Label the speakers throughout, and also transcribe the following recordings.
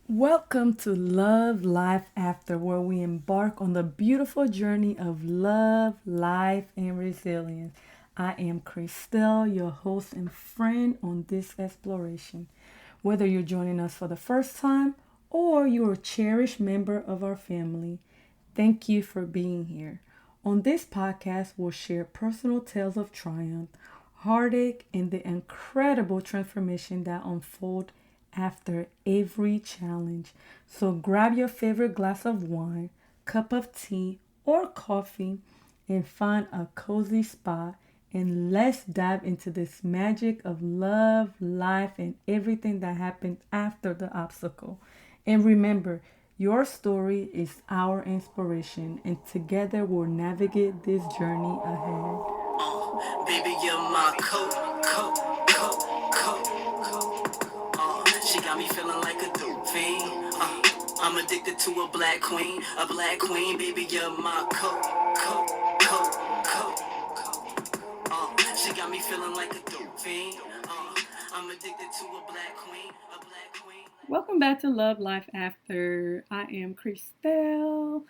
Speaker 1: Welcome to Love Life After, where we embark on the beautiful journey of love, life, and resilience. I am Christelle, your host and friend on this exploration. Whether you're joining us for the first time or you're a cherished member of our family, thank you for being here. On this podcast, we'll share personal tales of triumph, heartache, and the incredible transformation that unfold after every challenge. So grab your favorite glass of wine, cup of tea, or coffee and find a cozy spot and let's dive into this magic of love, life, and everything that happens after the obstacle. And remember, your story is our inspiration, and together we'll navigate this journey ahead.
Speaker 2: Baby, you're my coat. She got me feeling like a dope fiend. I'm addicted to a black queen, baby, you're my coat. She got me feeling like a dope fiend. I'm addicted to a black queen.
Speaker 1: Welcome back to Love Life After. I am Christelle.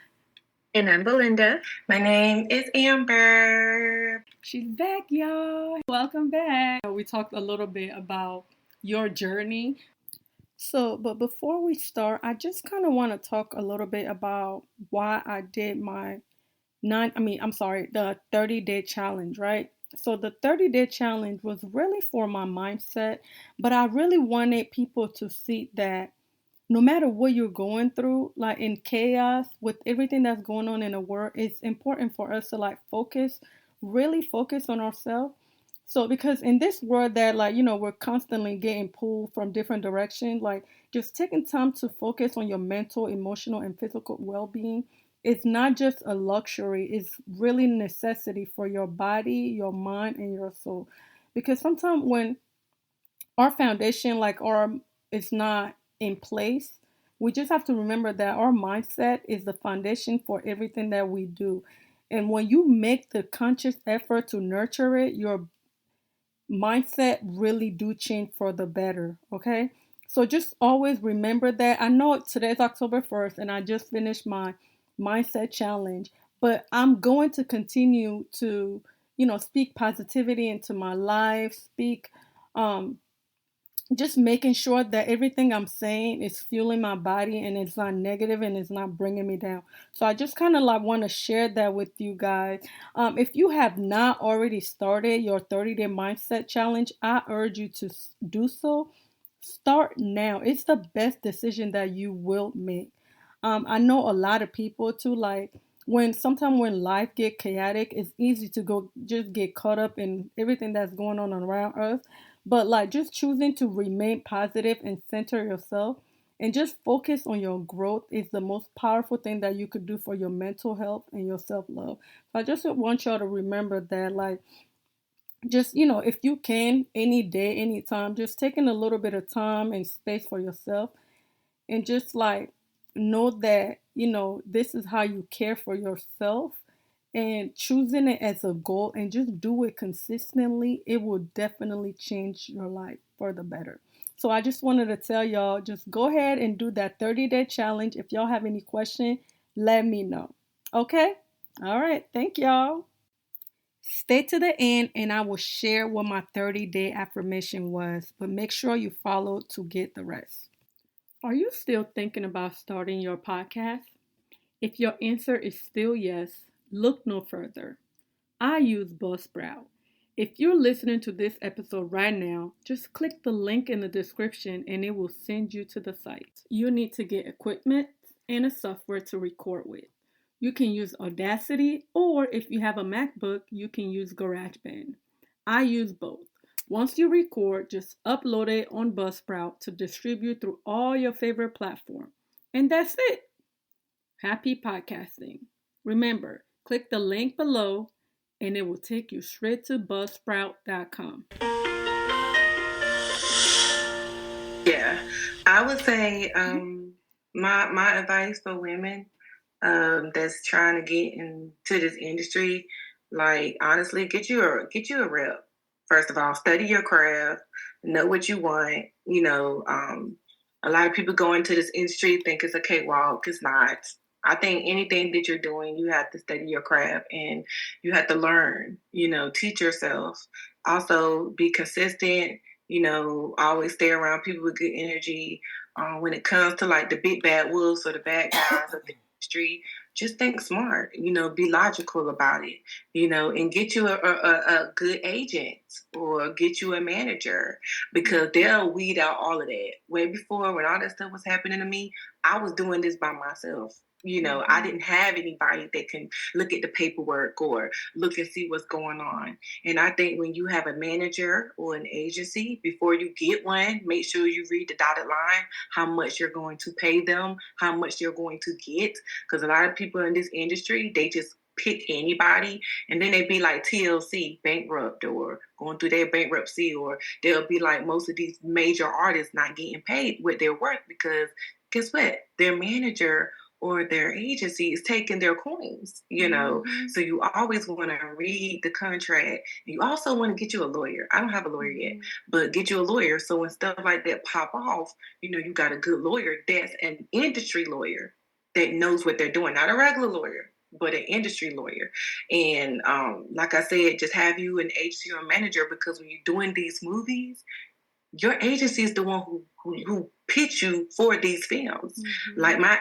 Speaker 3: And I'm Belinda.
Speaker 4: My name is Amber.
Speaker 1: She's back, y'all. Welcome back. We talked a little bit about your journey. But before we start, I just kind of want to talk a little bit about why I did my the 30-day challenge, right? So the 30-day challenge was really for my mindset, but I really wanted people to see that no matter what you're going through, like in chaos with everything that's going on in the world, it's important for us to really focus on ourselves. So because in this world that we're constantly getting pulled from different directions, like just taking time to focus on your mental, emotional, and physical well-being, it's not just a luxury, it's really necessity for your body, your mind, and your soul. Because sometimes when our foundation is not in place, we just have to remember that our mindset is the foundation for everything that we do. And when you make the conscious effort to nurture it, your mindset really do change for the better. Okay, so just always remember that. I know today's October 1st and I just finished my mindset challenge, but I'm going to continue to speak positivity into my life, speak just making sure that everything I'm saying is fueling my body and it's not negative and it's not bringing me down. So I just kind of want to share that with you guys. If you have not already started your 30-day mindset challenge, I urge you to do so. Start now. It's the best decision that you will make. I know a lot of people too, when life get chaotic, it's easy to go just get caught up in everything that's going on around us. But just choosing to remain positive and center yourself and just focus on your growth is the most powerful thing that you could do for your mental health and your self-love. So I just want y'all to remember that, if you can, any day, anytime, just taking a little bit of time and space for yourself and just know that, this is how you care for yourself, and choosing it as a goal and just do it consistently, it will definitely change your life for the better. So I just wanted to tell y'all, just go ahead and do that 30-day challenge. If y'all have any question, let me know. Okay? All right. Thank y'all. Stay to the end and I will share what my 30-day affirmation was, but make sure you follow to get the rest. Are you still thinking about starting your podcast? If your answer is still yes, look no further. I use Buzzsprout. If you're listening to this episode right now, just click the link in the description and it will send you to the site. You need to get equipment and a software to record with. You can use Audacity, or if you have a MacBook, you can use GarageBand. I use both. Once you record, just upload it on Buzzsprout to distribute through all your favorite platforms. And that's it. Happy podcasting. Remember, click the link below and it will take you straight to buzzsprout.com.
Speaker 4: Yeah, I would say my advice for women that's trying to get into this industry, honestly, get you a rep. First of all, study your craft, know what you want. A lot of people go into this industry think it's a cakewalk. It's not. I think anything that you're doing, you have to study your craft and you have to learn, teach yourself. Also be consistent, always stay around people with good energy. When it comes to like the big bad wolves or the bad guys of the industry, just think smart, be logical about it, and get you a good agent or get you a manager because they'll weed out all of that. Way before, when all that stuff was happening to me, I was doing this by myself. I didn't have anybody that can look at the paperwork or look and see what's going on. And I think when you have a manager or an agency, before you get one, make sure you read the dotted line, how much you're going to pay them, how much you're going to get. Because a lot of people in this industry, they just pick anybody and then they be like TLC, bankrupt or going through their bankruptcy, or they'll be like most of these major artists not getting paid what they're worth because guess what? Their manager or their agency is taking their coins, So you always want to read the contract. You also want to get you a lawyer. I don't have a lawyer yet, but get you a lawyer. So when stuff like that pop off, you got a good lawyer that's an industry lawyer that knows what they're doing, not a regular lawyer, but an industry lawyer. And like I said, just have you an agency or a manager, because when you're doing these movies, your agency is the one who pitch you for these films. Like my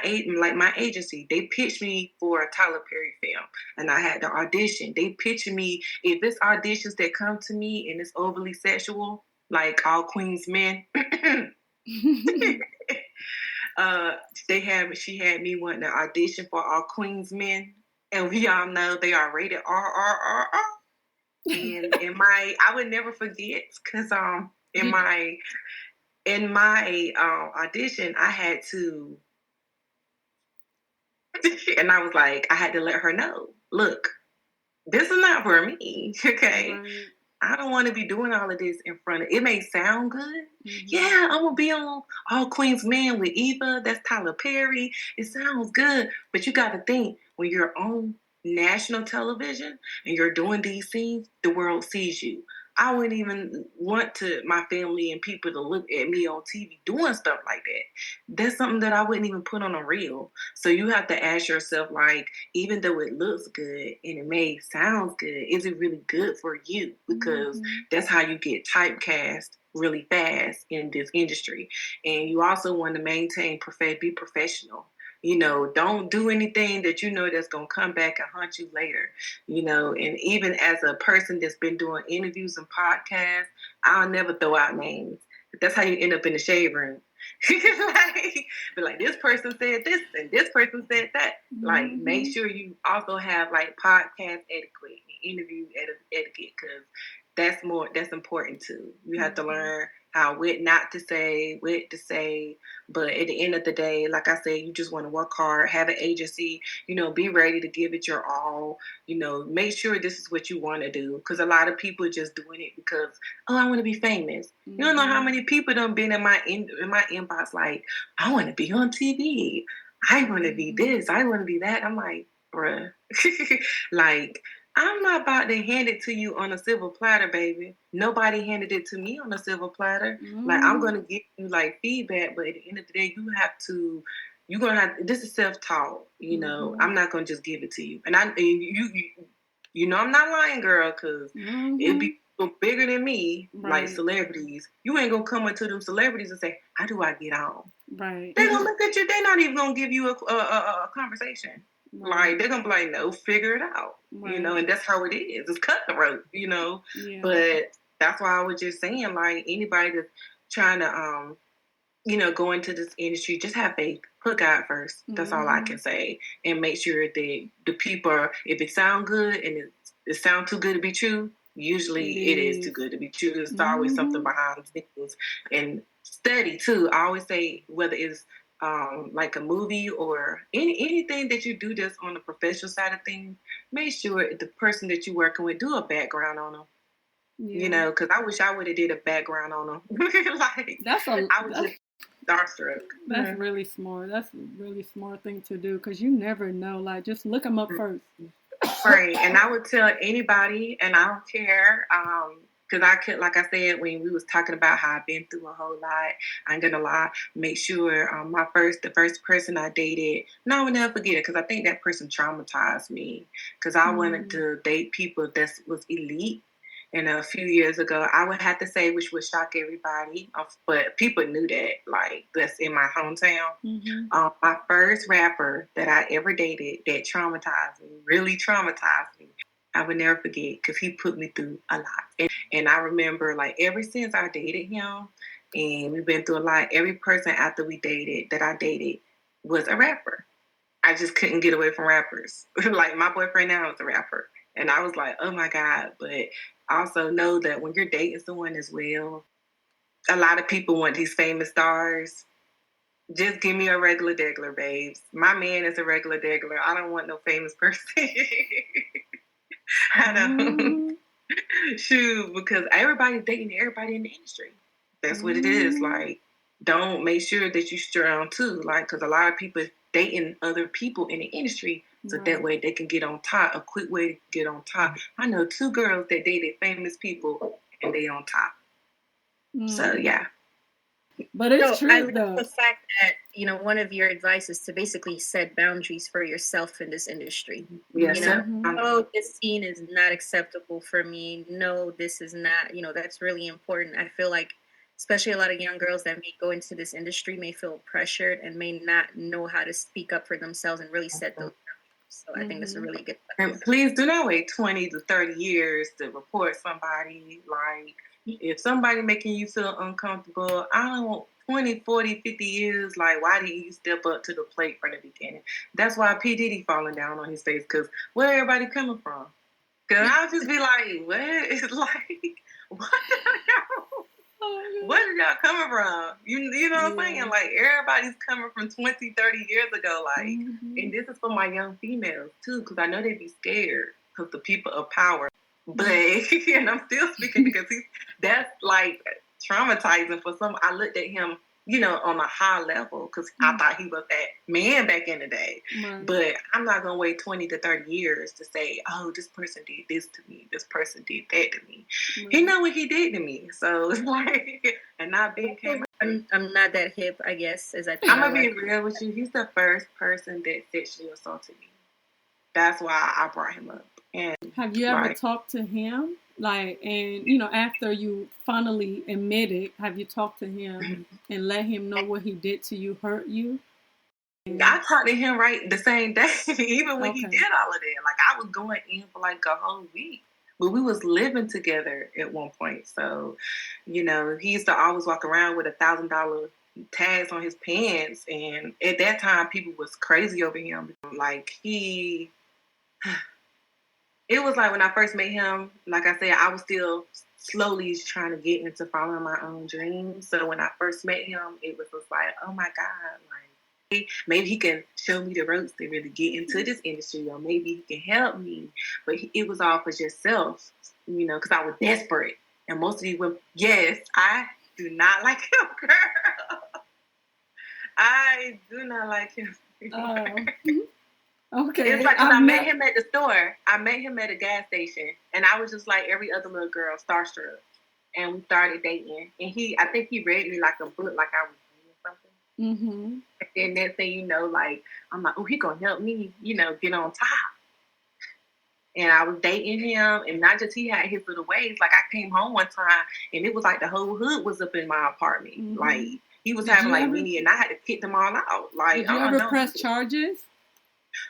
Speaker 4: agency, they pitched me for a Tyler Perry film, and I had to audition. They pitched me, if it's auditions that come to me and it's overly sexual, like All Queen's Men. She had me wanting to audition for All Queen's Men, and we all know they are rated RRRR. And I would never forget, because in my audition, I had to, and I was like, I had to let her know, look, this is not for me, okay? Right. I don't want to be doing all of this in front of, it may sound good. Yeah, I'm going to be on All Queen's Men with Eva. That's Tyler Perry. It sounds good. But you got to think, when you're on national television and you're doing these scenes, the world sees you. I wouldn't even want my family and people to look at me on TV doing stuff like that. That's something that I wouldn't even put on a reel. So you have to ask yourself, like, even though it looks good and it may sound good, is it really good for you? Because that's how you get typecast really fast in this industry. And you also want to maintain, be professional. Don't do anything that that's going to come back and haunt you later, and even as a person that's been doing interviews and podcasts, I'll never throw out names. That's how you end up in the shade room. Like this person said this and this person said that. Like, make sure you also have like podcast etiquette and interview etiquette, because that's important too. You have to learn what not to say, what to say. But at the end of the day, like I said, you just want to work hard, have an agency, be ready to give it your all, make sure this is what you want to do. Because a lot of people are just doing it because, I want to be famous. You don't know how many people done been in my inbox like, I want to be on TV. I want to be this. I want to be that. I'm like, bruh. Like, I'm not about to hand it to you on a silver platter, baby. Nobody handed it to me on a silver platter. Like, I'm going to give you, like, feedback, but at the end of the day, you're going to have, this is self-taught, I'm not going to just give it to you. And I'm not lying, girl, because it'd be bigger than me, like celebrities. You ain't going to come up to them celebrities and say, how do I get on?
Speaker 1: Right.
Speaker 4: They're going to look at you. They're not even going to give you a conversation. Right. Like, they're going to be like, no, figure it out, and that's how it is. It's cutthroat, Yeah. But that's why I was just saying, like, anybody that's trying to, go into this industry, just have faith. Put God first. That's all I can say. And make sure that the people, if it sounds good and it sounds too good to be true, usually it is too good to be true. There's always something behind the scenes. And study, too. I always say, whether it's like a movie or anything that you do that's on the professional side of things, make sure the person that you're working with, do a background on them. Yeah. Because I wish I would have did a background on them. Like, I was just starstruck.
Speaker 1: That's really smart. That's a really smart thing to do, because you never know. Like, just look them up first.
Speaker 4: Right. And I would tell anybody, and I don't care Because I could, like I said, when we was talking about how I've been through a whole lot, I ain't gonna lie, make sure the first person I dated, no, I will never forget it because I think that person traumatized me because I wanted to date people that was elite. And a few years ago, I would have to say, which would shock everybody, but people knew that, like, that's in my hometown. My first rapper that I ever dated that traumatized me, really traumatized me, I would never forget because he put me through a lot. And I remember, like, ever since I dated him, and we've been through a lot, every person after we dated that I dated was a rapper. I just couldn't get away from rappers. Like, my boyfriend now is a rapper. And I was like, oh my God. But I also know that when you're dating someone as well, a lot of people want these famous stars. Just give me a regular degular, babes. My man is a regular degular. I don't want no famous person. I don't. Shoot, because everybody's dating everybody in the industry. That's what it is. Like, don't make sure that you're strong too. Like, because a lot of people dating other people in the industry, so that way they can get on top. A quick way to get on top. I know 2 girls that dated famous people and they on top. So yeah.
Speaker 1: But it's true,
Speaker 3: I love
Speaker 1: though.
Speaker 3: the fact that, you know, one of your advice is to basically set boundaries for yourself in this industry.
Speaker 4: Yes,
Speaker 3: you know, oh, this scene is not acceptable for me. No, this is not, you know, that's really important. I feel like, especially a lot of young girls that may go into this industry may feel pressured and may not know how to speak up for themselves and really set those boundaries. So I think that's a really good advice.
Speaker 4: And please do not wait 20 to 30 years to report somebody. Like, if somebody making you feel uncomfortable, I don't want 20, 40, 50 years. Like, why didn't you step up to the plate from the beginning? That's why P. Diddy falling down on his face, because where everybody coming from? Because I'll just be like, what? It's like, what? Where did y'all coming from? You know what I'm saying? Like, everybody's coming from 20, 30 years ago. Like, and this is for my young females, too, because I know they be scared because the people of power. But, and I'm still speaking because that's, like, traumatizing for some. I looked at him, you know, on a high level because I thought he was that man back in the day. But I'm not going to wait 20 to 30 years to say, oh, this person did this to me. This person did that to me. He know what he did to me. So it's like, and not being
Speaker 3: I'm not that hip, I guess, as I think.
Speaker 4: I'm going to be real with you. He's the first person that sexually assaulted me. That's why I brought him up. And
Speaker 1: have you ever talked to him? Like, and, you know, after you finally admit it, have you talked to him and let him know what he did to you, hurt you?
Speaker 4: I talked to him the same day, even when he did all of that. Like, I was going in for like a whole week. But we was living together at one point. So, you know, he used to always walk around with $1,000 tags on his pants. And at that time, people was crazy over him. Like, it was like when I first met him, like I said, I was still slowly trying to get into following my own dreams. So when I first met him, it was just like, oh my God, like, maybe he can show me the ropes to really get into this industry, or maybe he can help me. But it was all for just self, you know, because I was desperate. And most of these women, yes, I do not like him, girl. I do not like him.
Speaker 1: Okay.
Speaker 4: It's like, I met him at the store. I met him at a gas station. And I was just like every other little girl, starstruck. And we started dating. And I think he read me like a book, like I was doing something. And then next thing you know, like, I'm like, oh, he gonna help me, you know, get on top. And I was dating him. And not just he had his little ways. Like, I came home one time, and it was like the whole hood was up in my apartment. Like, he was having like many, and I had to kick them all out. Like,
Speaker 1: did you ever press charges?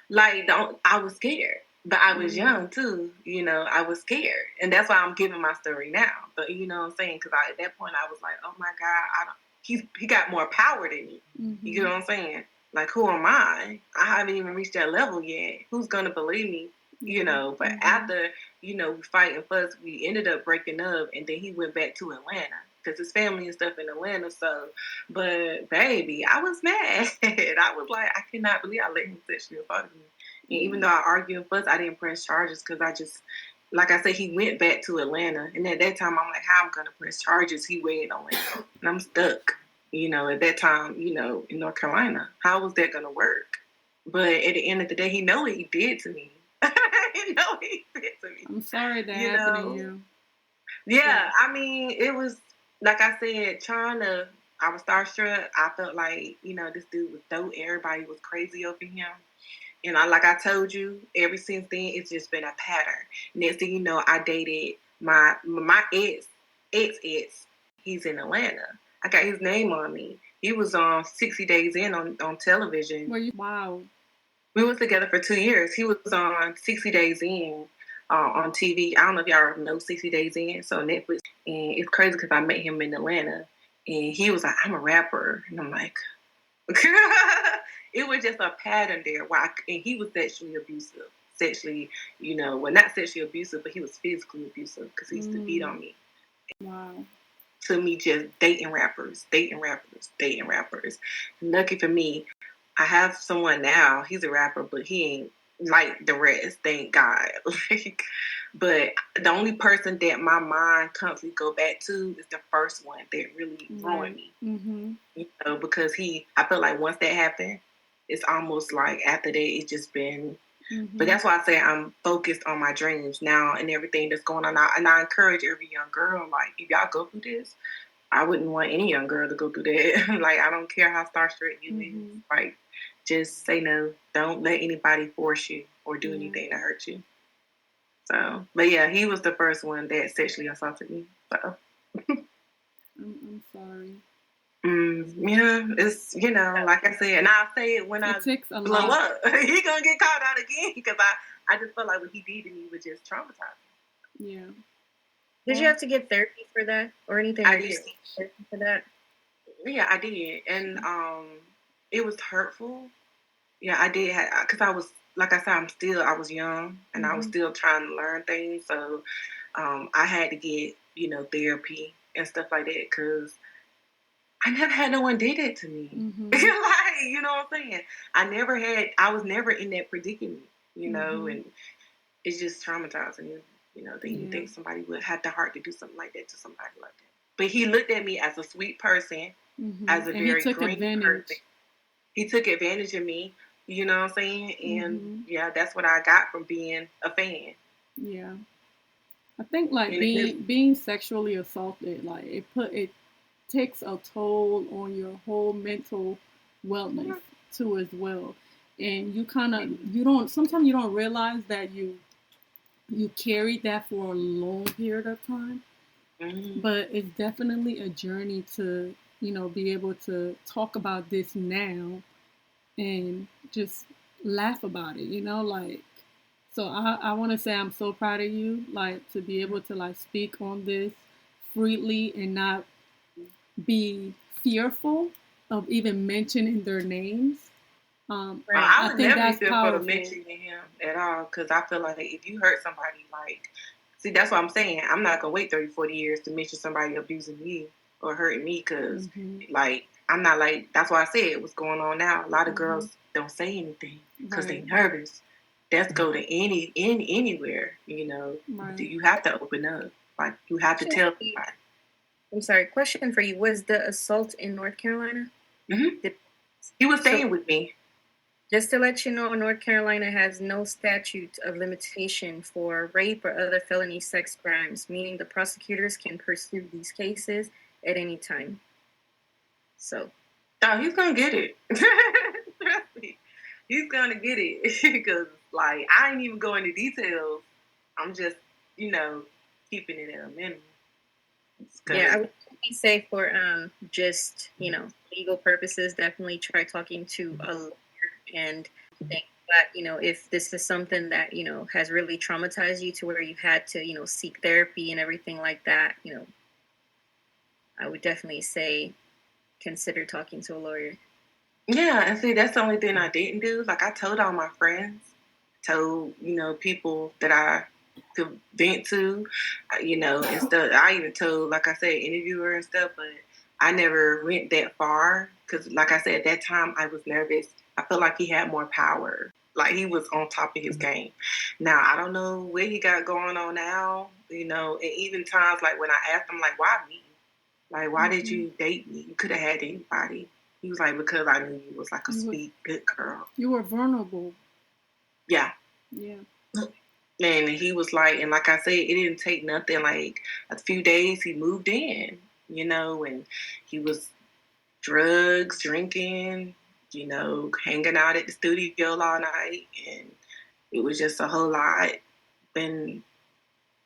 Speaker 4: Like, I was scared, but I was young too. You know, I was scared, and that's why I'm giving my story now. But you know what I'm saying? Because at that point I was like, oh my God, he got more power than me. You know what I'm saying? Like, who am I? I haven't even reached that level yet. Who's gonna believe me? You know. But after, you know, we fight and fuss, we ended up breaking up, and then he went back to Atlanta. Because his family and stuff in Atlanta, so. But, baby, I was mad. I was like, I cannot believe I let him sexually assault me. And even though I argued and fussed, I didn't press charges because I just, like I said, he went back to Atlanta. And at that time, I'm like, how I'm going to press charges? He waited on Atlanta. And I'm stuck, you know, at that time, you know, in North Carolina. How was that going to work? But at the end of the day, he know what he did to me. He know what he did to me.
Speaker 1: I'm sorry that happened to you.
Speaker 4: Yeah, I mean, it was, like I said, I was starstruck. I felt like, this dude was dope. Everybody was crazy over him. And like I told you, ever since then, it's just been a pattern. Next thing you know, I dated my ex. He's in Atlanta. I got his name on me. He was on 60 Days In on television.
Speaker 1: Wow.
Speaker 4: We were together for 2 years. He was on 60 Days In on TV. I don't know if y'all know 60 Days In, so Netflix. And it's crazy because I met him in Atlanta. And he was like, I'm a rapper. And I'm like, it was just a pattern there. And he was sexually abusive. Not sexually abusive, but he was physically abusive because he used to beat on me.
Speaker 1: Wow.
Speaker 4: To me, just dating rappers. Lucky for me, I have someone now. He's a rapper, but he ain't like the rest. Thank God. But the only person that my mind constantly go back to is the first one that really ruined me. Mm-hmm. Because I feel like once that happened, it's almost like after that, it's just been. Mm-hmm. But that's why I say I'm focused on my dreams now and everything that's going on. And I encourage every young girl, like, if y'all go through this, I wouldn't want any young girl to go through that. Like, I don't care how starstruck you is. Like, just say no. Don't let anybody force you or do anything to hurt you. So, but yeah, he was the first one that sexually assaulted me. So,
Speaker 1: I'm sorry.
Speaker 4: Yeah, it's like I said, and I'll say it when I blow up. He gonna get called out again because I just felt like what he did to me was just traumatizing.
Speaker 1: Yeah.
Speaker 3: Did you have to get therapy for that or anything?
Speaker 4: I did.
Speaker 3: Therapy for that?
Speaker 4: Yeah, I did, and it was hurtful. Yeah, I did because I was, like I said, I was young and I was still trying to learn things, so I had to get therapy and stuff like that because I never had no one did that to me. Like, you know what I'm saying? I was never in that predicament, and it's just traumatizing, that you think somebody would have the heart to do something like that to somebody like that. But he looked at me as a sweet person, as a very green person. He took advantage of me, you know what I'm saying? And yeah, that's what I got from being a fan.
Speaker 1: Yeah. I think like being sexually assaulted, like it takes a toll on your whole mental wellness too as well. And sometimes you don't realize that you carried that for a long period of time. But it's definitely a journey to, be able to talk about this now and just laugh about it, like, so I want to say I'm so proud of you, like, to be able to like speak on this freely and not be fearful of even mentioning their names.
Speaker 4: I would never be fearful of mentioning him at all because I feel like if you hurt somebody, like, see, that's what I'm saying. I'm not going to wait 30, 40 years to mention somebody abusing me or hurting me because, like, I'm not like, that's why I said what's going on now. A lot of girls don't say anything because they're nervous. That's go to anywhere, Right. You have to open up. Like, you have to tell somebody.
Speaker 3: I'm sorry, question for you. Was the assault in North Carolina?
Speaker 4: He was staying with me.
Speaker 3: Just to let you know, North Carolina has no statute of limitation for rape or other felony sex crimes, meaning the prosecutors can pursue these cases at any time. So.
Speaker 4: Oh, he's going to get it. Trust me. He's going to get it. Because, like, I ain't even going into details. I'm just, keeping it at a minimum.
Speaker 3: Yeah, I would say for just, legal purposes, definitely try talking to a lawyer and think that, if this is something that, has really traumatized you to where you had to, seek therapy and everything like that, I would definitely say consider talking to a lawyer.
Speaker 4: Yeah, and see, that's the only thing I didn't do. Like, I told all my friends, told, people that I could vent to, and stuff. I even told, like I said, interviewer and stuff, but I never went that far because, like I said, at that time I was nervous. I felt like he had more power. Like, he was on top of his game. Now, I don't know what he got going on now, and even times like when I asked him, like, why me? Like, why did you date me? You could have had anybody. He was like, because I knew you was like a sweet, good girl.
Speaker 1: You were vulnerable.
Speaker 4: Yeah.
Speaker 1: Yeah.
Speaker 4: And he was like, and like I said, it didn't take nothing. Like a few days, he moved in, and he was drugs, drinking, hanging out at the studio all night. And it was just a whole lot. And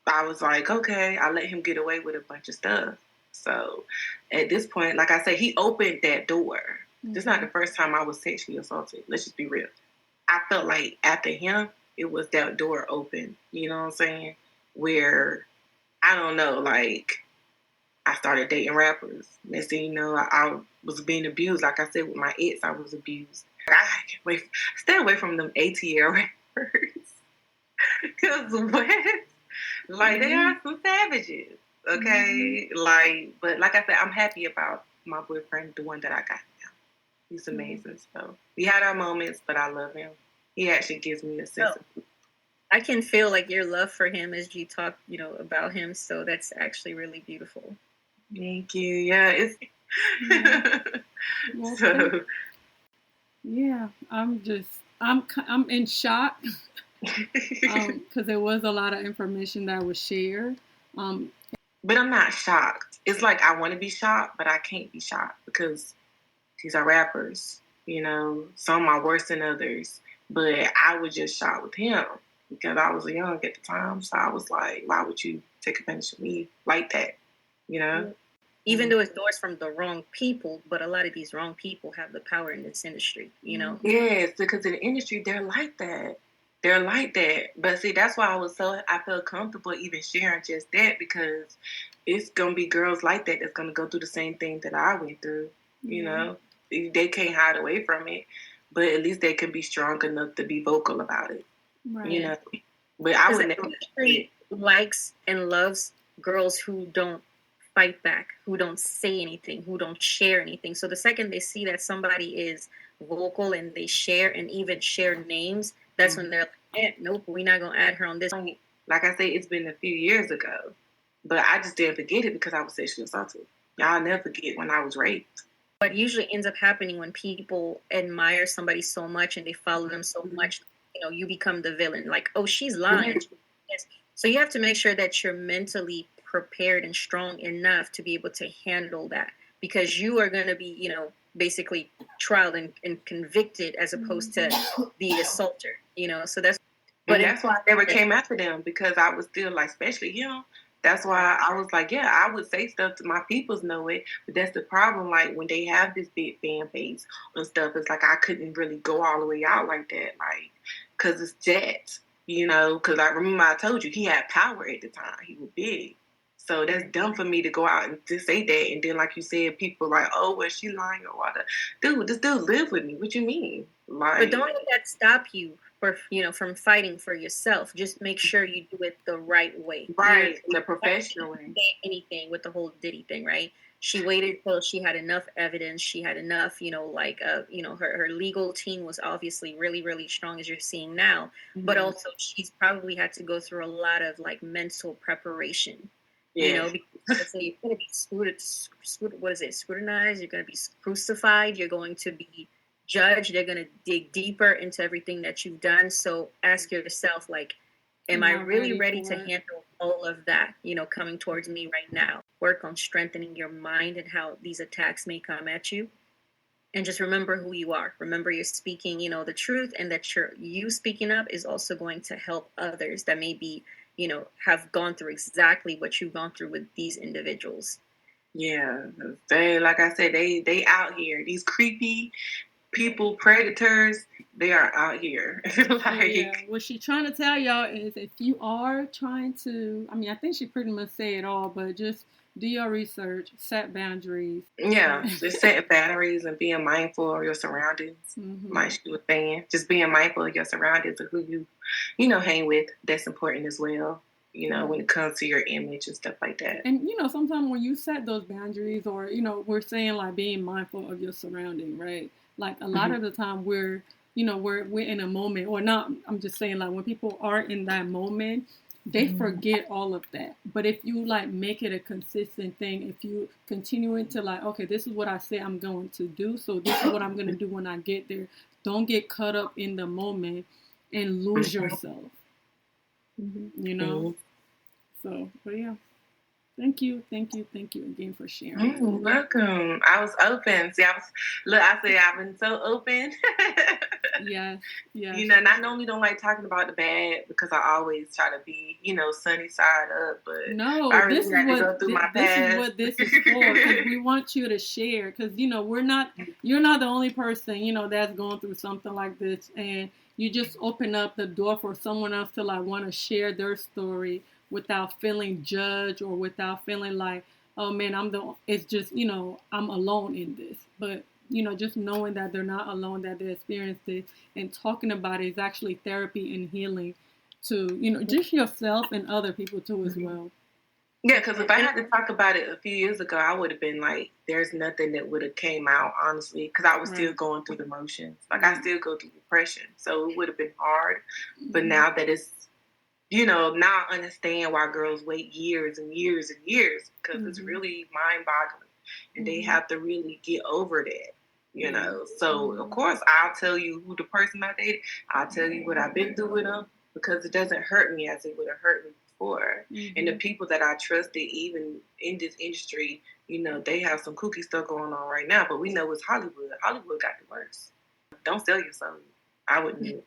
Speaker 4: I was like, okay, I let him get away with a bunch of stuff. So at this point, like I said, he opened that door. Mm-hmm. This is not the first time I was sexually assaulted. Let's just be real. I felt like after him, it was that door open. You know what I'm saying? Where, I don't know, like, I started dating rappers. Next thing you know, I was being abused. Like I said, with my ex, I was abused. Stay away from them ATL rappers. Because what? Like, they are some savages, okay? Mm-hmm. But like I said, I'm happy about my boyfriend, the one that I got now. He's amazing. So we had our moments, but I love him. He actually gives me a sense of...
Speaker 3: I can feel like your love for him as you talk, about him. So that's actually really beautiful.
Speaker 4: Thank you. Yeah, it's...
Speaker 1: Well, so... Yeah, I'm in shock. Because there was a lot of information that was shared.
Speaker 4: But I'm not shocked. It's like I want to be shocked, but I can't be shocked because these are rappers. Some are worse than others. But I was just shocked with him because I was young at the time. So I was like, why would you take advantage of me like that?
Speaker 3: Even though it's doors from the wrong people, but a lot of these wrong people have the power in this industry,
Speaker 4: Yes, because in the industry, they're like that. They're like that. But see, that's why I felt comfortable even sharing just that, because it's going to be girls like that that's going to go through the same thing that I went through. They can't hide away from it, but at least they can be strong enough to be vocal about it. Right. But I would never...
Speaker 3: likes and loves girls who don't fight back, who don't say anything, who don't share anything. So the second they see that somebody is vocal and they share and even share names, that's when they're like, nope, we're not going to add her on this.
Speaker 4: Like I say, it's been a few years ago, but I just didn't forget it because I was sexually assaulted. Y'all never forget when I was raped.
Speaker 3: What usually ends up happening when people admire somebody so much and they follow them so much, you become the villain. Like, oh, she's lying. Mm-hmm. So you have to make sure that you're mentally prepared and strong enough to be able to handle that, because you are going to be, basically trialed and convicted as opposed to the assaulter, so that's...
Speaker 4: But that's why I never came after them, because I was still like, especially him. That's why I was like, yeah, I would say stuff to my peoples know it, but that's the problem. Like when they have this big fan base and stuff, it's like I couldn't really go all the way out like that, like, because it's that, because I remember I told you he had power at the time. He was big. So that's dumb for me to go out and just say that. And then, like you said, people like, oh, well, she lying or what? Dude, this dude live with me. What you mean? Like,
Speaker 3: but don't let that stop you from fighting for yourself. Just make sure you do it the right way.
Speaker 4: Right, in a professional way.
Speaker 3: Anything with the whole Diddy thing, right? She waited till she had enough evidence. She had enough, her legal team was obviously really, really strong, as you're seeing now. Mm-hmm. But also she's probably had to go through a lot of like mental preparation. Yes. Because you're going to be scrutinized, you're going to be crucified, you're going to be judged, they're going to dig deeper into everything that you've done. So ask yourself, like, am I really ready to handle all of that, coming towards me right now? Work on strengthening your mind and how these attacks may come at you. And just remember who you are. Remember you're speaking, the truth, and that you speaking up is also going to help others that may be, have gone through exactly what you've gone through with these individuals.
Speaker 4: Yeah, they, like I said, they out here. These creepy people, predators, they are out here.
Speaker 1: What she's trying to tell y'all is, if you are trying to, I think she pretty much said it all, but just do your research, set boundaries.
Speaker 4: Yeah, just setting boundaries and being mindful of your surroundings. Mm-hmm. Like she was saying, just being mindful of your surroundings and who you, hang with. That's important as well, when it comes to your image and stuff like that.
Speaker 1: And, sometimes when you set those boundaries, or, we're saying like being mindful of your surrounding, right? Like a lot of the time we're in a moment, or not, I'm just saying, like when people are in that moment, they forget all of that. But if you like make it a consistent thing, if you continue to like, okay, this is what I say I'm going to do, so this is what I'm going to do when I get there. Don't get caught up in the moment and lose yourself. You know? So, but yeah. Thank you again for sharing.
Speaker 4: Welcome. I was open. See, I said I've been so open.
Speaker 1: Yes.
Speaker 4: You know, and I normally don't like talking about the bad because I always try to be, sunny side up. But
Speaker 1: no,
Speaker 4: I really
Speaker 1: this is what this is for. Because we want you to share. Because you're not the only person that's going through something like this, and you just open up the door for someone else to want to share their story without feeling judged or without feeling like, oh man, it's just, I'm alone in this. But, just knowing that they're not alone, that they experienced it, and talking about it is actually therapy and healing to, just yourself and other people too as well.
Speaker 4: Yeah, because if I had to talk about it a few years ago, I would have been like, there's nothing that would have came out, honestly, because I was still going through the motions. Like, I still go through depression, so it would have been hard. But now that it's, now I understand why girls wait years and years and years, because it's really mind-boggling, and they have to really get over that, So, of course, I'll tell you who the person I dated. I'll tell you what I've been through with them, because it doesn't hurt me as it would have hurt me before. And the people that I trusted, even in this industry, they have some kooky stuff going on right now, but we know it's Hollywood. Hollywood got the worst. Don't sell your soul. I wouldn't.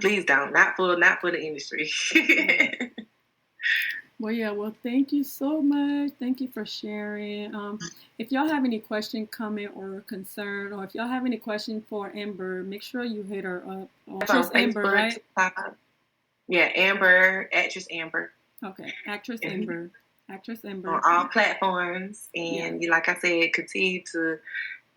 Speaker 4: Please don't. Not for the industry.
Speaker 1: Well, thank you so much. Thank you for sharing. If y'all have any question, comment, or concern, or if y'all have any question for Amber, make sure you hit her up. Actress Amber, right?
Speaker 4: Yeah, Amber, actress Amber.
Speaker 1: Okay, actress Amber. Actress Amber.
Speaker 4: On all platforms. And like I said, continue to,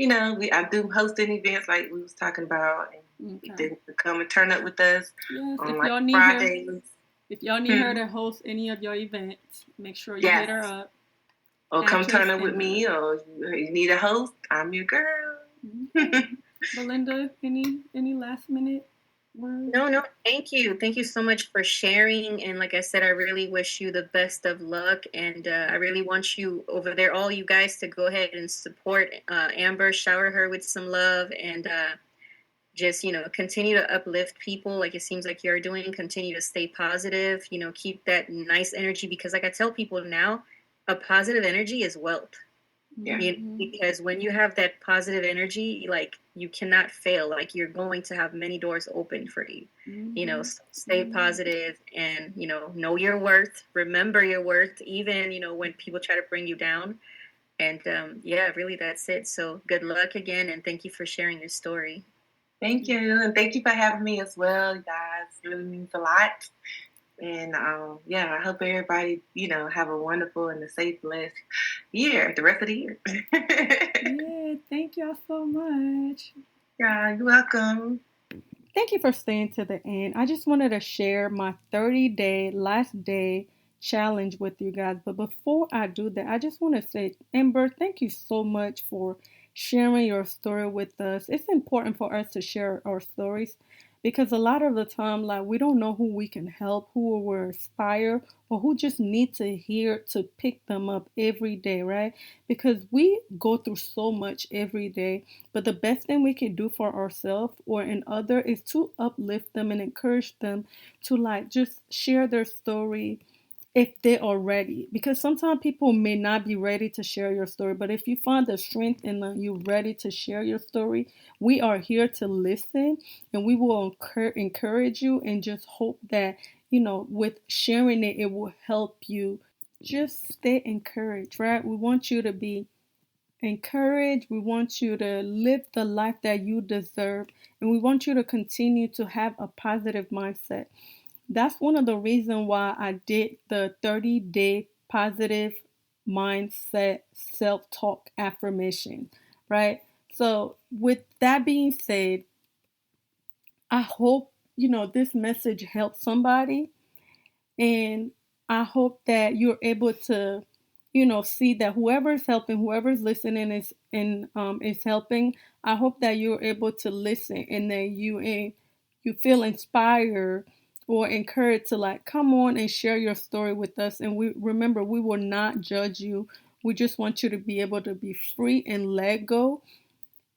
Speaker 4: I do hosting events like we was talking about. And you come and turn up with us on Fridays.
Speaker 1: If y'all need her to host any of your events, make sure you hit her up.
Speaker 4: Or come turn up with me, or you need a host, I'm your girl.
Speaker 1: Belinda, any last minute words?
Speaker 3: No, thank you. Thank you so much for sharing. And like I said, I really wish you the best of luck. And I really want you over there, all you guys, to go ahead and support Amber, shower her with some love, and just, continue to uplift people like it seems like you're doing. Continue to stay positive, keep that nice energy, because like I tell people now, a positive energy is wealth. Yeah. Because when you have that positive energy, like, you cannot fail. Like, you're going to have many doors open for you. Stay positive and, know your worth. Remember your worth, even, when people try to bring you down. And really, that's it. So good luck again. And thank you for sharing your story.
Speaker 4: Thank you. And thank you for having me as well, guys. It really means a lot. And I hope everybody, have a wonderful and a safe, blessed year, the rest of the year.
Speaker 1: Yeah, thank y'all so much.
Speaker 4: Yeah, you're welcome.
Speaker 1: Thank you for staying to the end. I just wanted to share my 30-day, last day challenge with you guys. But before I do that, I just want to say, Amber, thank you so much for sharing your story with us. It's important for us to share our stories, because a lot of the time, like, we don't know who we can help, who will inspire, or who just need to hear to pick them up every day, right? Because we go through so much every day, but the best thing we can do for ourselves or in other is to uplift them and encourage them to, like, just share their story if they are ready. Because sometimes people may not be ready to share your story, but if you find the strength and you're ready to share your story, we are here to listen, and we will encourage you, and just hope that, with sharing it, it will help you. Just stay encouraged, right? We want you to be encouraged. We want you to live the life that you deserve, and we want you to continue to have a positive mindset. That's one of the reasons why I did the 30-day positive mindset self-talk affirmation, right? So with that being said, I hope, this message helps somebody, and I hope that you're able to, see that whoever's helping, whoever's listening is helping. I hope that you're able to listen, and that you feel inspired or encouraged to, like, come on and share your story with us. And we will not judge you. We just want you to be able to be free and let go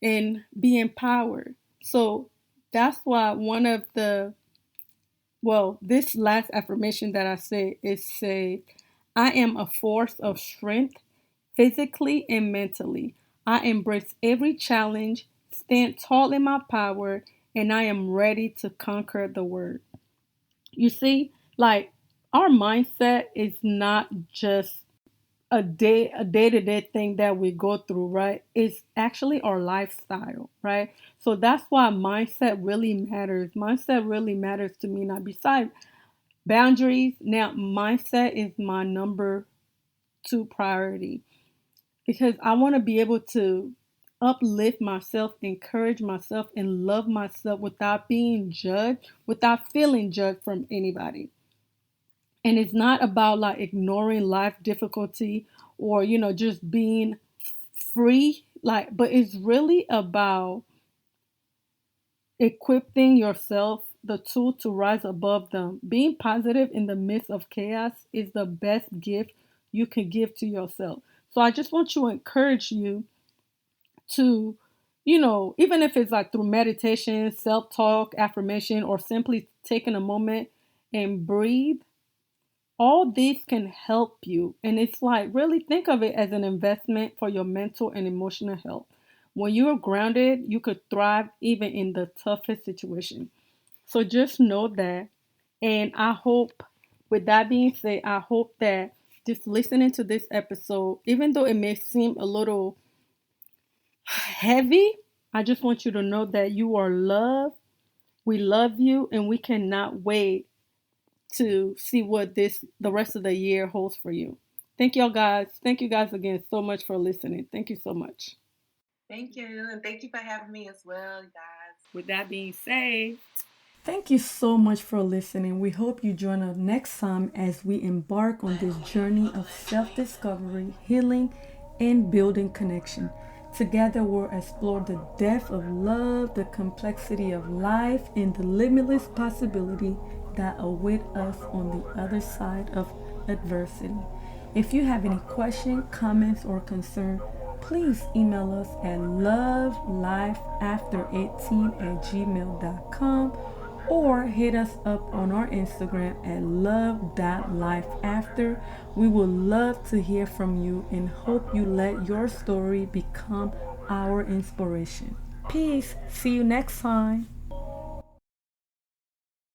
Speaker 1: and be empowered. So that's why one of the Well, this last affirmation that I say is say, I am a force of strength physically and mentally. I embrace every challenge, stand tall in my power, and I am ready to conquer the world. You see, like our mindset is not just a day-to-day thing that we go through, right? It's actually our lifestyle, right? So that's why mindset really matters. Mindset really matters to me. Now, besides boundaries, now mindset is my number two priority because I want to be able to uplift myself, encourage myself, and love myself without being judged, without feeling judged from anybody. And it's not about like ignoring life difficulty or, just being free, like, but it's really about equipping yourself the tool to rise above them. Being positive in the midst of chaos is the best gift you can give to yourself. So I just want to encourage you to, even if it's like through meditation, self talk, affirmation, or simply taking a moment and breathe, all these can help you. And it's like really think of it as an investment for your mental and emotional health. When you're grounded, you could thrive even in the toughest situation. So just know that. And I hope, with that being said, I hope that just listening to this episode, even though it may seem a little heavy, I just want you to know that you are loved. We love you, and we cannot wait to see what the rest of the year holds for you. Thank y'all guys. Thank you guys again so much for listening. Thank you so much.
Speaker 4: Thank you. And thank you for having me as well, guys.
Speaker 1: With that being said, thank you so much for listening. We hope you join us next time as we embark on this journey of self discovery, healing, and building connection. Together, we'll explore the depth of love, the complexity of life, and the limitless possibility that await us on the other side of adversity. If you have any questions, comments, or concern, please email us at lovelifeafter18@gmail.com or hit us up on our Instagram at love.lifeafter. We would love to hear from you and hope you let your story become our inspiration. Peace. See you next time.